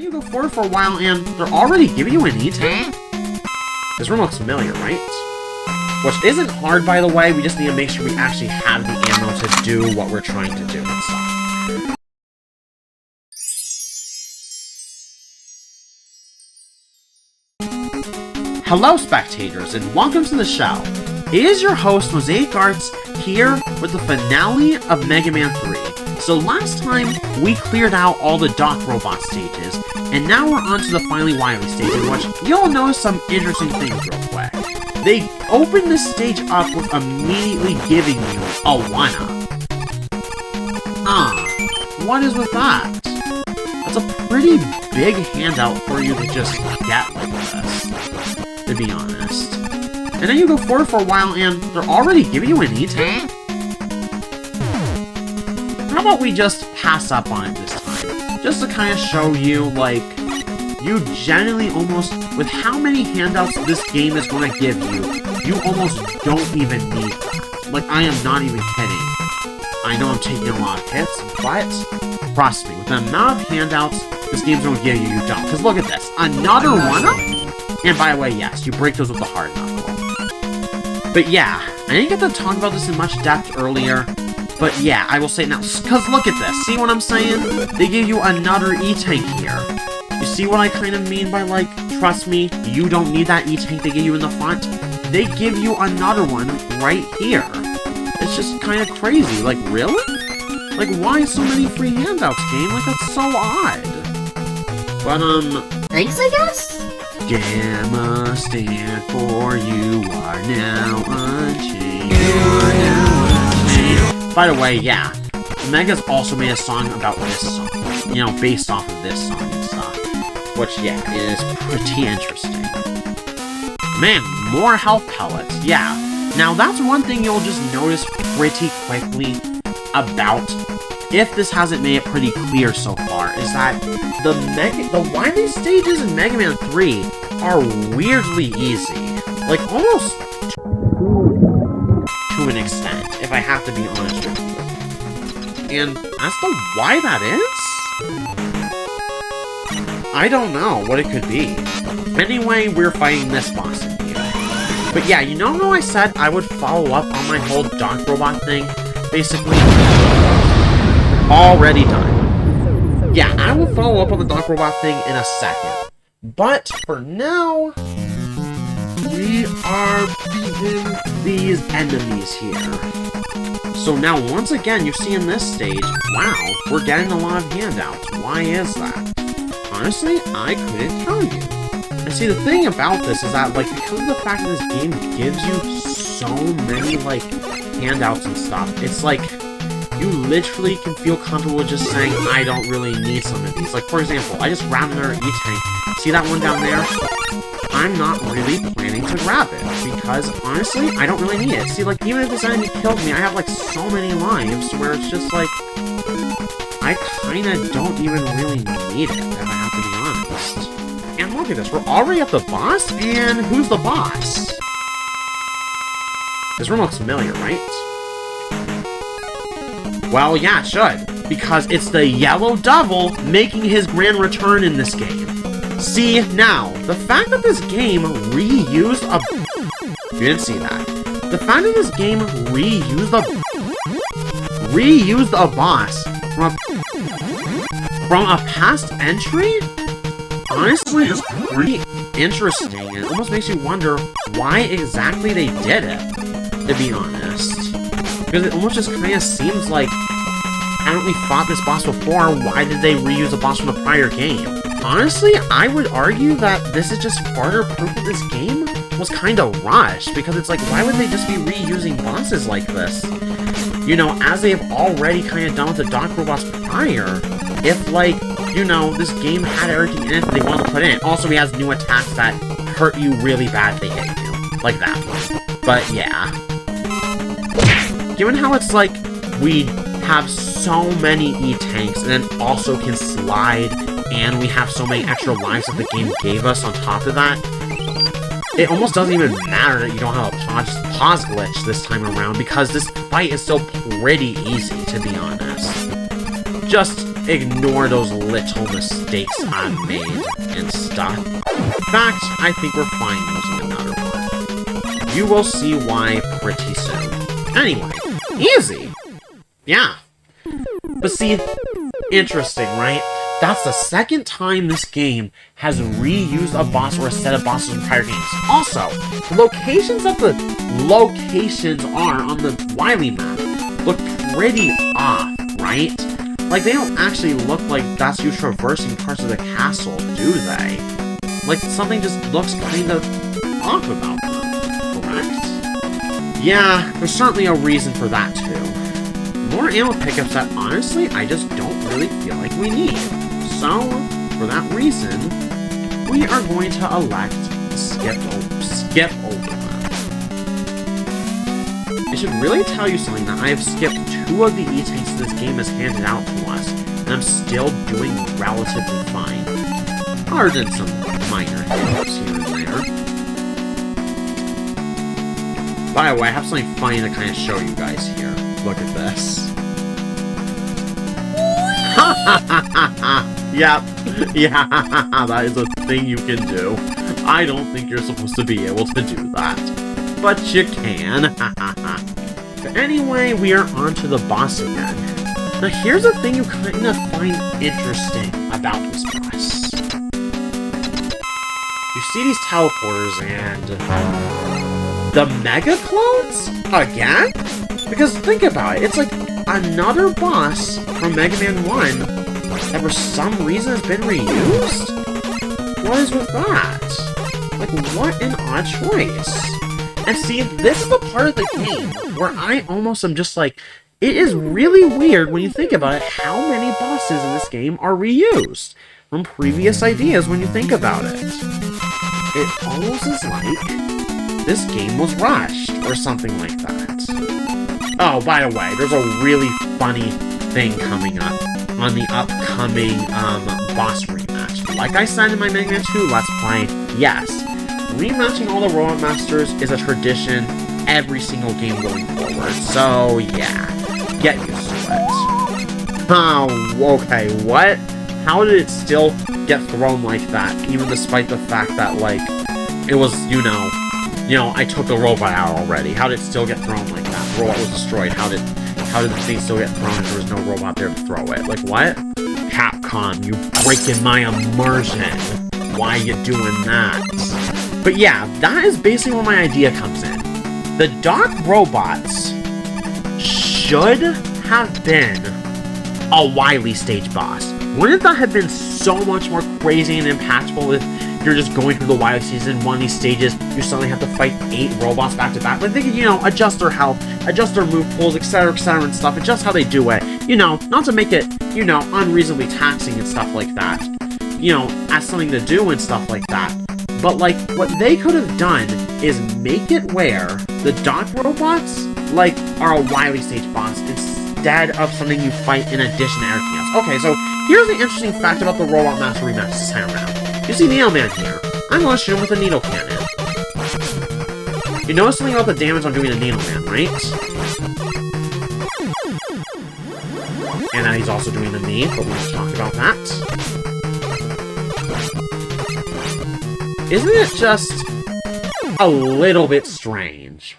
you go forward for a while, and they're already giving you an E-tank? This room looks familiar, right? Which isn't hard, by the way, we just need to make sure we actually have the ammo to do what we're trying to do and stuff. Hello, spectators, and welcome to the show. It is your host, Mosaic Arts, here with the finale of Mega Man 3. So last time, we cleared out all the Doc Robot stages, and now we're on to the finally Wily stage, in which you'll notice some interesting things real quick. They open this stage up with immediately giving you a 1-up. What is with that? That's a pretty big handout for you to just get like this, to be honest. And then you go forward for a while, and they're already giving you an E-tank? How about we just pass up on it this time? Just to kind of show you, like, you genuinely almost, with how many handouts this game is going to give you, you almost don't even need that. Like, I am not even kidding. I know I'm taking a lot of hits, but trust me, with the amount of handouts this game's going to give you, you don't. Because look at this, another 1-up? And by the way, yes, you break those with the hard knuckle. But yeah, I didn't get to talk about this in much depth earlier, but yeah, I will say now, because look at this, see what I'm saying? They give you another E-tank here. You see what I kind of mean by, like, trust me, you don't need that E-tank they give you in the front. They give you another one right here. It's just kind of crazy, like, really? Like, why so many free handouts, game? Like, that's so odd. But, thanks, I guess? Gamma stand for you are now unchained. By the way, yeah, Mega's also made a song about this song. You know, based off of this song and stuff. Which, yeah, is pretty interesting. Man, more health pellets, yeah. Now, that's one thing you'll just notice pretty quickly about, if this hasn't made it pretty clear so far, is that the Wily stages in Mega Man 3 are weirdly easy. Like, almost to an extent, if I have to be honest with you. And as to why that is? I don't know what it could be. Anyway, we're fighting this boss in here. But yeah, you know how I said I would follow up on my whole Doc Robot thing? Basically, already done. Yeah, I will follow up on the Doc Robot thing in a second. But for now, we are beating these enemies here. So now, once again, you see in this stage, wow, we're getting a lot of handouts. Why is that? Honestly, I couldn't tell you. And see, the thing about this is that, like, because of the fact that this game gives you so many, like, handouts and stuff, it's like, you literally can feel comfortable with just saying, I don't really need some of these. Like, for example, I just grabbed another E-tank. See that one down there? I'm not really planning to grab it, because, honestly, I don't really need it. See, like, even if this enemy kills me, I have, like, so many lives, where it's just, like, I kinda don't even really need it, if I have to be honest. And look at this, we're already at the boss, and who's the boss? This room looks familiar, right? Well, yeah, it should, because it's the Yellow Devil making his grand return in this game. See, now, the fact that this game reused a... You didn't see that. The fact that this game reused a boss from a past entry? Honestly, is pretty interesting, and it almost makes you wonder why exactly they did it, to be honest. Because it almost just kind of seems like, haven't we fought this boss before? Why did they reuse a boss from the prior game? Honestly, I would argue that this is just further proof that this game was kind of rushed, because it's like, why would they just be reusing bosses like this? You know, as they've already kind of done with the Doc Robots prior, if, like, you know, this game had everything in it that they wanted to put in it. Also, he has new attacks that hurt you really bad if they hit you. Like that one. But, yeah. Given how it's like, we have so many E-tanks, and then also can slide, and we have so many extra lives that the game gave us on top of that, it almost doesn't even matter that you don't have a pause glitch this time around, because this fight is still pretty easy, to be honest. Just ignore those little mistakes I made and stuff. In fact, I think we're fine using another one. You will see why pretty soon. Anyway, easy! Yeah. But see, interesting, right? That's the second time this game has reused a boss or a set of bosses from prior games. Also, the locations that the locations are on the Wily map look pretty off, right? Like, they don't actually look like that's you traversing parts of the castle, do they? Like, something just looks kind of off about them, correct? Yeah, there's certainly a reason for that, too. More ammo pickups that, honestly, I just don't really feel like we need. So, for that reason, we are going to elect to skip over them. It should really tell you something that I have skipped 2 of the E-tanks this game has handed out to us, and I'm still doing relatively fine. Other than some minor hiccups here and there. By the way, I have something funny to kind of show you guys here. Look at this. Ha ha ha ha ha! Yep. Yeah, that is a thing you can do. I don't think you're supposed to be able to do that. But you can. But anyway, we are on to the boss again. Now here's a thing you kind of find interesting about this boss. You see these teleporters and... the Mega Clones? Again? Because think about it, it's like another boss from Mega Man 1 that for some reason has been reused? What is with that? Like, what an odd choice. And see, this is the part of the game where I almost am just like, it is really weird when you think about it how many bosses in this game are reused from previous ideas when you think about it. It almost is like this game was rushed or something like that. Oh, by the way, there's a really funny thing coming up on the upcoming boss rematch. Like I said in my Mega Man 2 Let's Play, yes, rematching all the Robot Masters is a tradition every single game going forward. So yeah, get used to it. Oh, okay, what? How did it still get thrown like that, even despite the fact that, like, it was, you know, I took the robot out already. How did it still get thrown like that? The robot was destroyed. How did the thing still get thrown if there was no robot there to throw it? Like, what? Capcom, you breaking my immersion. Why you doing that? But yeah, that is basically where my idea comes in. The Dock robots should have been a Wily stage boss. Wouldn't that have been so much more crazy and impactful if you're just going through the Wily season, one of these stages, you suddenly have to fight 8 robots back to back? Like, they can, adjust their health, adjust their move pools, etc., and stuff, adjust how they do it. Not to make it, unreasonably taxing and stuff like that. As something to do and stuff like that. But, like, what they could have done is make it where the Dock robots, like, are a Wily stage boss instead of something you fight in addition to everything else. Okay, so here's the interesting fact about the Robot Master rematch this time around. You see Needle Man here. I'm going to shoot him with a needle cannon. You notice something about the damage I'm doing to Needle Man, right? And now he's also doing the knee, but we just talked about that. Isn't it just a little bit strange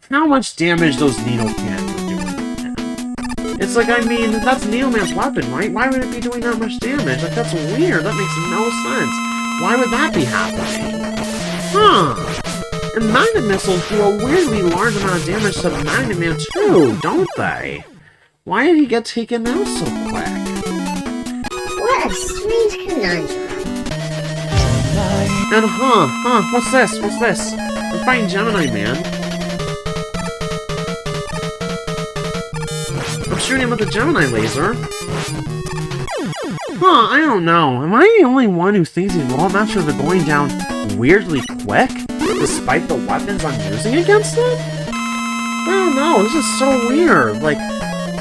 how much damage those needle cannons are doing to him? It's like, that's Needle Man's weapon, right? Why would it be doing that much damage? Like, that's weird. That makes no sense. Why would that be happening? Huh. And Magnet Missiles do a weirdly large amount of damage to Magnet Man too, don't they? Why did he get taken out so quick? What a strange conundrum. And what's this? I'm fighting Gemini Man. I'm shooting him with a Gemini laser. I don't know. Am I the only one who thinks these Robot Masters are going down weirdly quick, despite the weapons I'm using against them? I don't know, this is so weird. Like,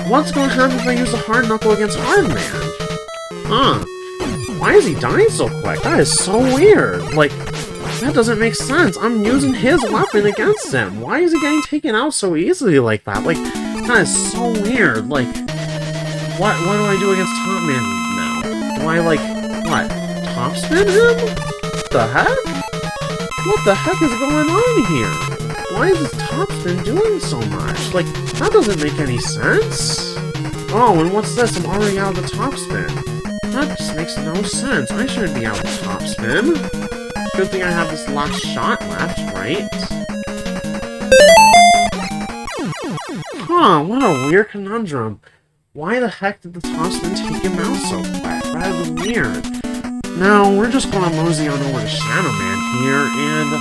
what's going to happen if I use a Hard Knuckle against Hard Man? Why is he dying so quick? That is so weird. Like, that doesn't make sense. I'm using his weapon against him. Why is he getting taken out so easily like that? Like, that is so weird. Like, what do I do against Topman now? Do I, like, what? Topspin him? The heck? What the heck is going on here? Why is this Topspin doing so much? Like, that doesn't make any sense. Oh, and what's this? I'm already out of the Topspin. That just makes no sense. I shouldn't be out of the Topspin. Good thing I have this last shot left, right? Huh, what a weird conundrum. Why the heck did the Topspin take him out so quick? That is weird. Now, we're just gonna mosey on over to Shadow Man here, and,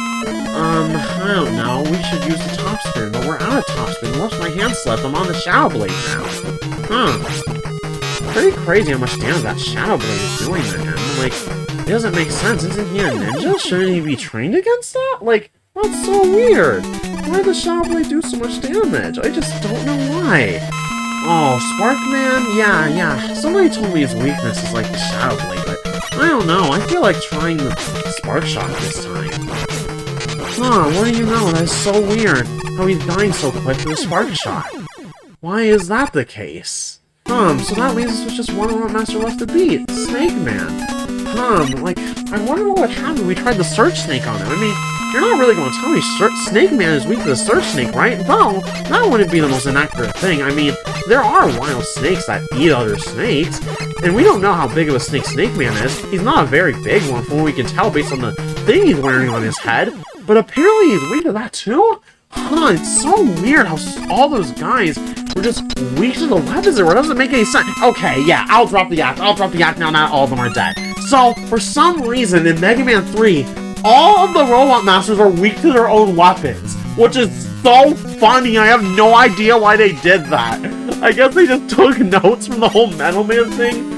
I don't know, we should use the Topspin, but we're out of Topspin. Watch my hand slip, I'm on the Shadow Blade now. Huh. Pretty crazy how much damage that Shadow Blade is doing to him. Like, it doesn't make sense. Isn't he a ninja? Shouldn't he be trained against that? Like, that's so weird. Why did the Shadow Blade do so much damage? I just don't know why. Oh, Sparkman? Yeah. Somebody told me his weakness is like the Shadow Blade, but I don't know. I feel like trying the Spark Shot this time. Huh, what do you know? That is so weird. How he's dying so quick to the Spark Shot. Why is that the case? So that leaves us with just one Robot Master left to beat. Snake Man. Like, I wonder what would happen if we tried the Surge Snake on him. I mean, you're not really going to tell me Snake Man is weak to the Surge Snake, right? Though, that wouldn't be the most inaccurate thing. I mean, there are wild snakes that eat other snakes, and we don't know how big of a snake Snake Man is. He's not a very big one from what we can tell based on the thing he's wearing on his head, but apparently he's weak to that too? It's so weird how all those guys were just weak to the weapons. It doesn't make any sense. Okay, yeah, I'll drop the act now. Not all of them are dead. So, for some reason, in Mega Man 3, all of the Robot Masters are weak to their own weapons, which is so funny. I have no idea why they did that. I guess they just took notes from the whole Metal Man thing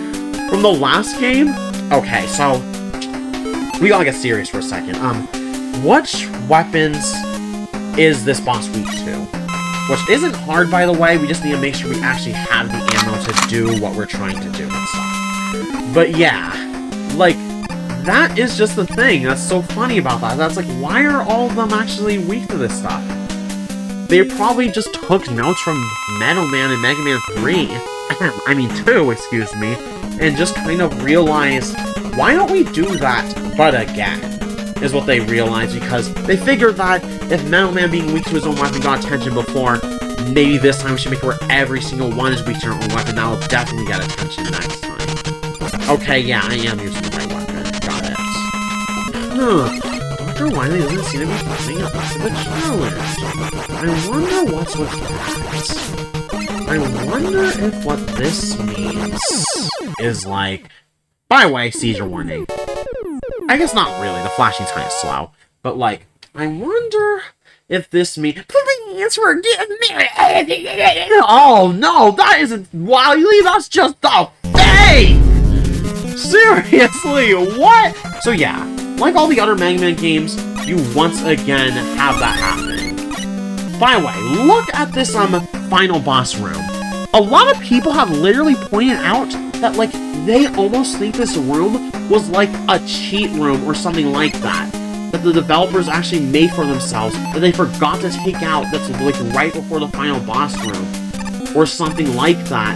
from the last game. Okay, so we gotta get serious for a second. Which weapons is this boss weak to? Which isn't hard, by the way. We just need to make sure we actually have the ammo to do what we're trying to do and stuff. But yeah, like, that is just the thing. That's so funny about that. That's like, why are all of them actually weak to this stuff? They probably just took notes from Metal Man and Mega Man 3. I mean 2, excuse me. And just kind of realized, why don't we do that, but again? Is what they realized, because they figured that if Metal Man being weak to his own weapon got attention before, maybe this time we should make it where every single one is weak to their own weapon. That'll definitely get attention next time. Okay, yeah, I am using the right weapon. Got it. Dr. Wily doesn't seem to be finding up much of a challenge. I wonder what's with that. I wonder if what this means is like... By the way, seizure warning. I guess not really, the flashing's kind of slow. But like, I wonder if this means... Please forgive me! Oh no, that isn't Wily, that's just the fake! Seriously, what? So yeah, like all the other Mega Man games, you once again have that happen. By the way, look at this final boss room. A lot of people have literally pointed out that, like, they almost think this room was like a cheat room or something like that. That the developers actually made for themselves, that they forgot to take out, that's like right before the final boss room. Or something like that.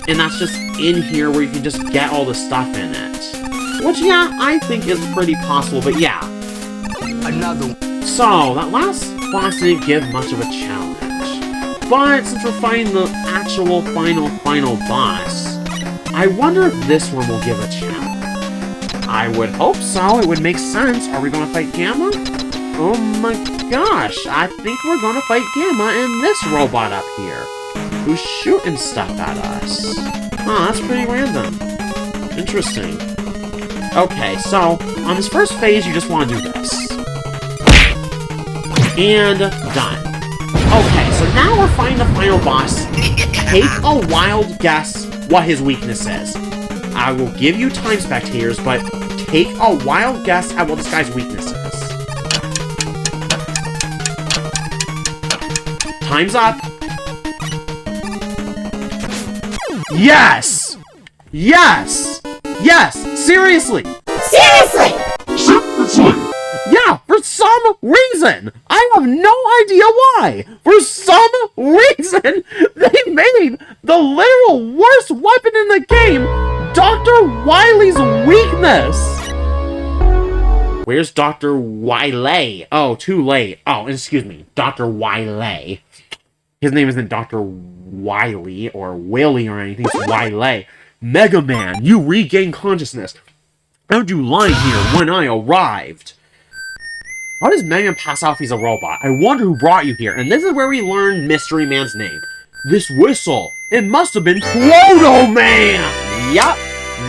And that's just in here where you can just get all the stuff in it. Which, yeah, I think is pretty possible, but yeah. Another. So, that last boss didn't give much of a challenge. But since we're fighting the actual final boss, I wonder if this one will give a challenge. I would hope so. It would make sense. Are we going to fight Gamma? Oh my gosh. I think we're going to fight Gamma and this robot up here, who's shooting stuff at us. Oh, that's pretty random. Interesting. Okay, so on this first phase, you just want to do this. And done. Okay, so now we're fighting the final boss. Take a wild guess what his weakness is. I will give you time, spectators, but take a wild guess at what this guy's weakness is. Time's up. Yes! Yes! Yes! Seriously! Seriously! Yeah, for some reason, I have no idea why, for some reason, they made the literal worst weapon in the game Dr. Wily's weakness. Where's Dr. Wily? Oh, too late. Oh, excuse me. Dr. Wily. His name isn't Dr. Wily or Willy or anything. It's Wily. Mega Man, you regain consciousness. How'd you lie here when I arrived? How does Mega Man pass out if he's a robot? I wonder who brought you here. And this is where we learn Mystery Man's name. This whistle. It must have been Proto Man. Yup.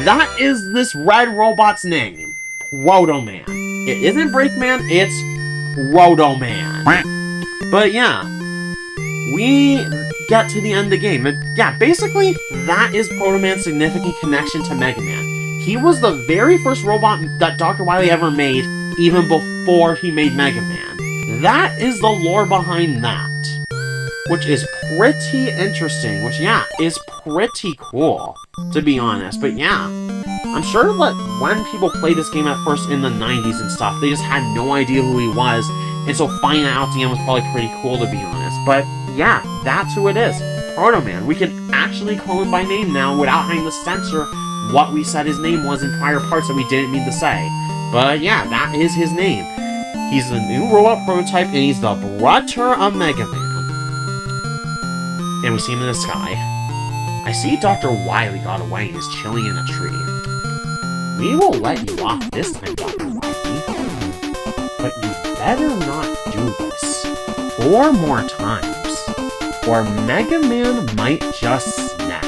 That is this red robot's name. Proto Man. It isn't Breakman, it's Proto Man. But yeah, we get to the end of the game. And yeah, basically, that is Proto Man's significant connection to Mega Man. He was the very first robot that Dr. Wily ever made, even before he made Mega Man. That is the lore behind that. Which is pretty interesting, which, yeah, is pretty cool, to be honest. But yeah, I'm sure that when people played this game at first in the 90s and stuff, they just had no idea who he was, and so finding out at the end was probably pretty cool, to be honest. But yeah, that's who it is. Proto Man. We can actually call him by name now without having to censor what we said his name was in prior parts that we didn't mean to say. But yeah, that is his name. He's the new robot prototype, and he's the brother of Mega Man. And we see him in the sky. I see Dr. Wily got away and is chilling in a tree. We will let you off this time, Dr. Wily. But you better not do this 4 more times, or Mega Man might just snap.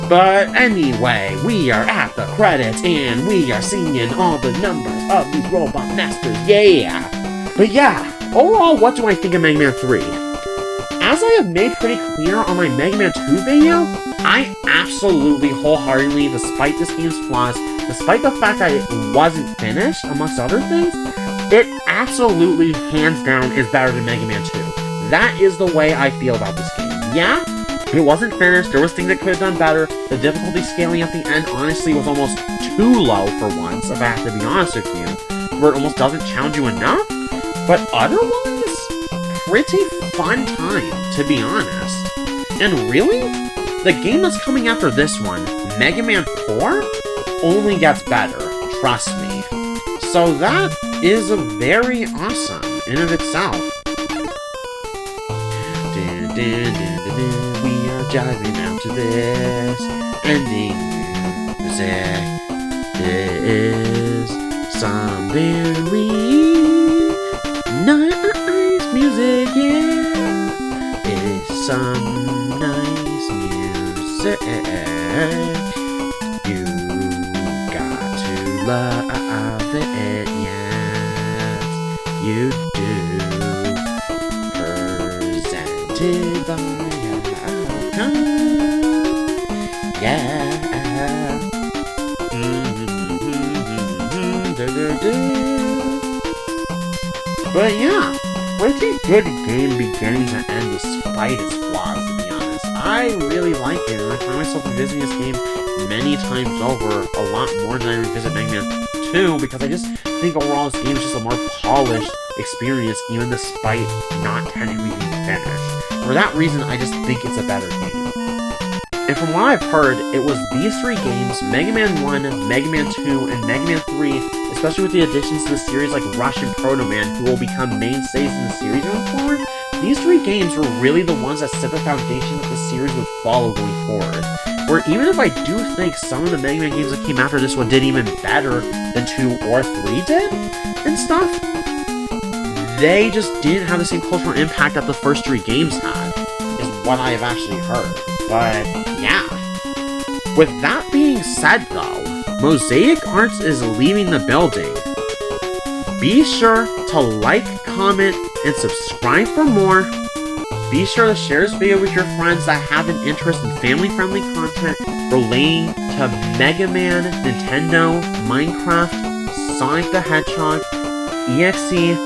But anyway, we are at the credits, and we are seeing all the numbers of these Robot Masters, yeah! But yeah, overall, what do I think of Mega Man 3? As I have made pretty clear on my Mega Man 2 video, I absolutely, wholeheartedly, despite this game's flaws, despite the fact that it wasn't finished, amongst other things, it absolutely, hands down, is better than Mega Man 2. That is the way I feel about this game. Yeah, it wasn't finished, there was things that could have done better, the difficulty scaling at the end, honestly, was almost too low for once, if I have to be honest with you, where it almost doesn't challenge you enough, but otherwise, pretty fun time, to be honest. And really, the game that's coming after this one, Mega Man 4, only gets better, trust me. So that is very awesome in of itself. We are driving out to this ending music. This is some very nice music, yeah. It's some nice music. You got to love it, yes, you do. Presented by yeah. But yeah, pretty good game beginning to end despite its flaws, to be honest. I really like it, and I find myself revisiting this game many times over, a lot more than I revisit Mega Man 2, because I just think overall this game is just a more polished experience, even despite not technically being finished. For that reason, I just think it's a better game. And from what I've heard, it was these 3 games, Mega Man 1, Mega Man 2, and Mega Man 3, especially with the additions to the series like Rush and Proto Man, who will become mainstays in the series going forward. These 3 games were really the ones that set the foundation that the series would follow going forward. Where even if I do think some of the Mega Man games that came after this one did even better than 2 or 3 did, and stuff, they just didn't have the same cultural impact that the first 3 games had, is what I have actually heard. But, yeah. With that being said, though, Mosaic Arts is leaving the building. Be sure to like, comment, and subscribe for more. Be sure to share this video with your friends that have an interest in family-friendly content relating to Mega Man, Nintendo, Minecraft, Sonic the Hedgehog, EXE,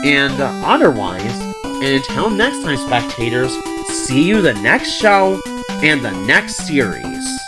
and otherwise. And until next time, spectators, see you the next show and the next series.